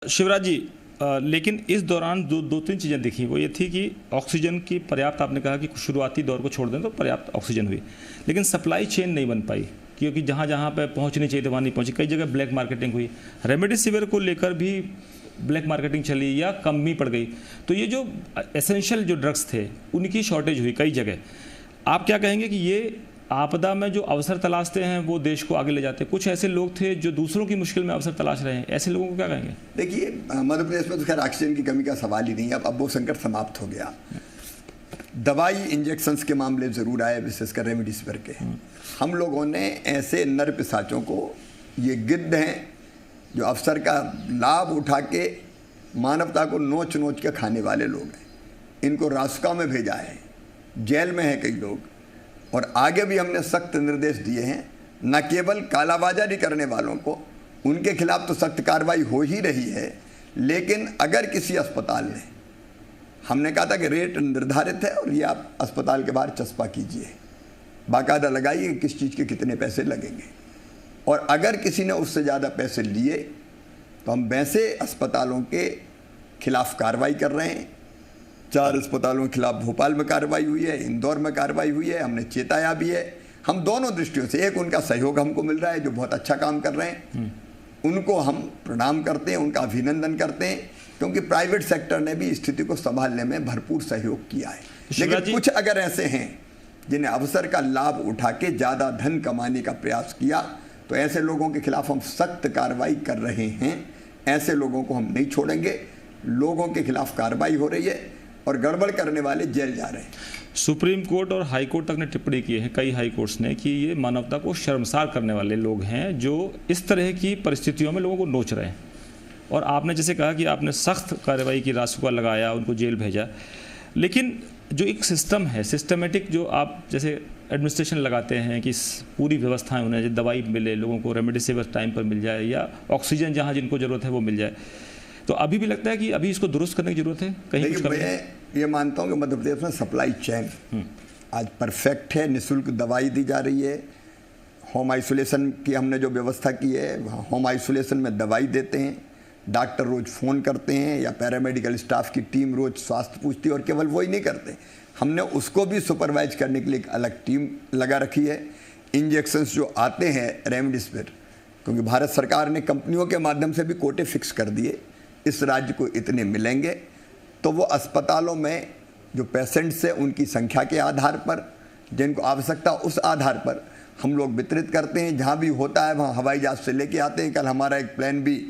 शिवराज जी, लेकिन इस दौरान दो तीन चीज़ें दिखी। वो ये थी कि ऑक्सीजन की पर्याप्त, आपने कहा कि शुरुआती दौर को छोड़ दें तो पर्याप्त ऑक्सीजन हुई, लेकिन सप्लाई चेन नहीं बन पाई, क्योंकि जहाँ जहाँ पर पहुँचनी चाहिए थी वहाँ नहीं पहुँची। कई जगह ब्लैक मार्केटिंग हुई, रेमडेसिविर को लेकर भी ब्लैक मार्केटिंग चली या कमी पड़ गई। तो ये जो एसेंशियल जो ड्रग्स थे उनकी शॉर्टेज हुई कई जगह। आप क्या कहेंगे कि ये आपदा में जो अवसर तलाशते हैं वो देश को आगे ले जाते हैं? कुछ ऐसे लोग थे जो दूसरों की मुश्किल में अवसर तलाश रहे हैं, ऐसे लोगों को क्या कहेंगे? देखिए, मध्य प्रदेश में तो खैर ऑक्सीजन की कमी का सवाल ही नहीं है। अब वो संकट समाप्त हो गया। दवाई इंजेक्शंस के मामले जरूर आए, विशेषकर रेमडेसिविर के। हम लोगों ने ऐसे नर पिशाचों को, ये गिद्ध हैं जो अवसर का लाभ उठा के मानवता को नोच नोच के खाने वाले लोग हैं, इनको रासुका में भेजा है, जेल में है कई लोग। और आगे भी हमने सख्त निर्देश दिए हैं, न केवल कालाबाजारी करने वालों को, उनके खिलाफ तो सख्त कार्रवाई हो ही रही है, लेकिन अगर किसी अस्पताल ने, हमने कहा था कि रेट निर्धारित है और ये आप अस्पताल के बाहर चस्पा कीजिए, बाकायदा लगाइए किस चीज़ के कितने पैसे लगेंगे, और अगर किसी ने उससे ज़्यादा पैसे लिए तो हम वैसे अस्पतालों के खिलाफ कार्रवाई कर रहे हैं। 4 अस्पतालों के खिलाफ भोपाल में कार्रवाई हुई है, इंदौर में कार्रवाई हुई है, हमने चेताया भी है। हम दोनों दृष्टियों से, एक उनका सहयोग हमको मिल रहा है जो बहुत अच्छा काम कर रहे हैं, उनको हम प्रणाम करते हैं, उनका अभिनंदन करते हैं, क्योंकि प्राइवेट सेक्टर ने भी स्थिति को संभालने में भरपूर सहयोग किया है। लेकिन कुछ अगर ऐसे हैं जिन्हें अवसर का लाभ उठा के ज़्यादा धन कमाने का प्रयास किया, तो ऐसे लोगों के खिलाफ हम सख्त कार्रवाई कर रहे हैं। ऐसे लोगों को हम नहीं छोड़ेंगे। लोगों के खिलाफ कार्रवाई हो रही है और गड़बड़ करने वाले जेल जा रहे हैं। सुप्रीम कोर्ट और हाई कोर्ट तक ने टिप्पणी की है, कई हाई कोर्ट्स ने, कि ये मानवता को शर्मसार करने वाले लोग हैं जो इस तरह की परिस्थितियों में लोगों को नोच रहे हैं। और आपने जैसे कहा कि आपने सख्त कार्रवाई की, रासुका लगाया, उनको जेल भेजा, लेकिन जो एक सिस्टम है, सिस्टमेटिक, जो आप जैसे एडमिनिस्ट्रेशन लगाते हैं कि पूरी व्यवस्थाएं होने, जैसे दवाई मिले लोगों को, रेमडेसिविर टाइम पर मिल जाए, या ऑक्सीजन जहाँ जिनको ज़रूरत है वो मिल जाए, तो अभी भी लगता है कि अभी इसको दुरुस्त करने की जरूरत है कहीं? कुछ मैं ये मानता हूँ कि मध्य प्रदेश में सप्लाई चेन आज परफेक्ट है। निःशुल्क दवाई दी जा रही है। होम आइसोलेशन की हमने जो व्यवस्था की है, होम आइसोलेशन में दवाई देते हैं, डॉक्टर रोज फ़ोन करते हैं या पैरामेडिकल स्टाफ की टीम रोज स्वास्थ्य पूछती है। और केवल वही नहीं करते, हमने उसको भी सुपरवाइज करने के लिए एक अलग टीम लगा रखी है। इंजेक्शंस जो आते हैं रेमडेसिविर, क्योंकि भारत सरकार ने कंपनियों के माध्यम से भी कोटे फिक्स कर दिए, इस राज्य को इतने मिलेंगे, तो वो अस्पतालों में जो पेशेंट्स हैं उनकी संख्या के आधार पर, जिनको आवश्यकता उस आधार पर हम लोग वितरित करते हैं। जहाँ भी होता है वहाँ हवाई जहाज से लेके आते हैं। कल हमारा एक प्लेन भी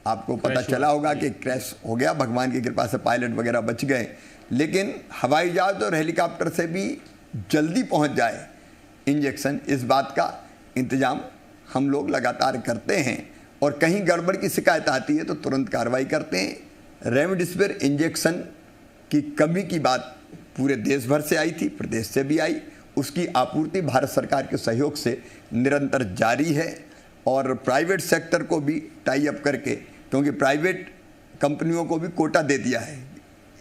आपको पता चला होगा कि क्रैश हो गया, भगवान की कृपा से पायलट वगैरह बच गए, लेकिन हवाई जहाज और हेलीकॉप्टर से भी जल्दी पहुँच जाए इंजेक्शन, इस बात का इंतजाम हम लोग लगातार करते हैं। और कहीं गड़बड़ की शिकायत आती है तो तुरंत कार्रवाई करते हैं। रेमडेसिविर इंजेक्शन की कमी की बात पूरे देश भर से आई थी, प्रदेश से भी आई। उसकी आपूर्ति भारत सरकार के सहयोग से निरंतर जारी है, और प्राइवेट सेक्टर को भी टाई अप करके, क्योंकि प्राइवेट कंपनियों को भी कोटा दे दिया है,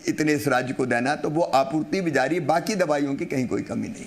इतने इस राज्य को देना, तो वो आपूर्ति भी जारी है। बाकी दवाइयों की कहीं कोई कमी नहीं।